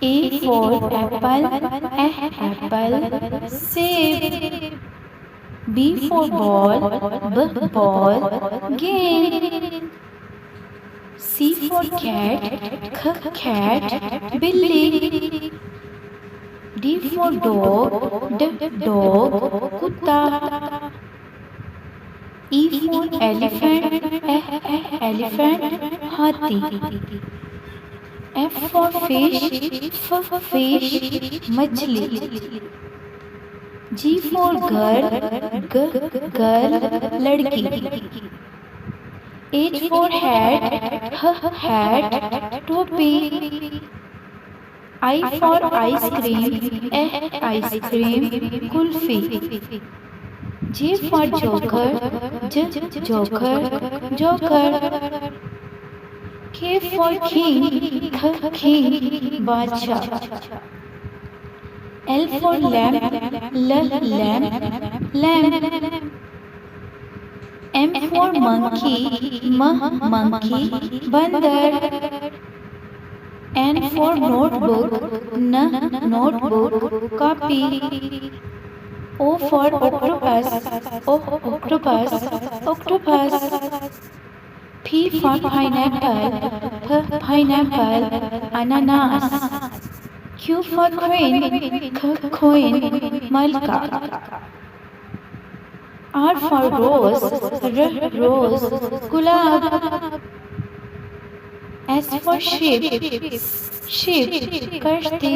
A for apple, apple, save. B for ball, ball, game. C for cat, cat, billy. D for dog, dog, kutta. E for elephant, elephant, hathi. F for fish, fish, मछली. G for girl, girl, लड़की. H for hat, hat, टोपी. I for ice cream, ice cream, kulfi. J for joker, joker, joker. K for king, king, बादशाह. L for lamb, lamb, lamb. M for monkey, monkey, बंदर. N for notebook, notebook, copy. O for octopus, octopus. P for pineapple, pineapple, ananas. Q for queen, queen, malka. R for rose, rose, gulab. S for sheep, sheep, kashti.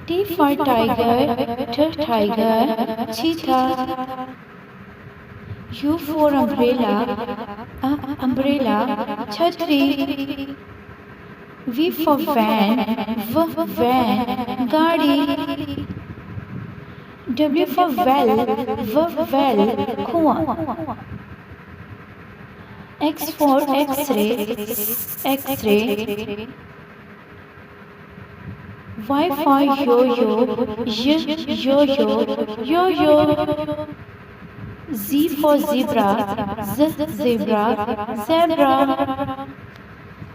T for tiger, tiger, cheetah. U for umbrella, umbrella, chhatri. V for van, van, gaadi. W for well, well, kuआं. X for X-ray, X-ray. Y for yo-yo, yo-yo, yo-yo. Z for zebra, zebra, zebra.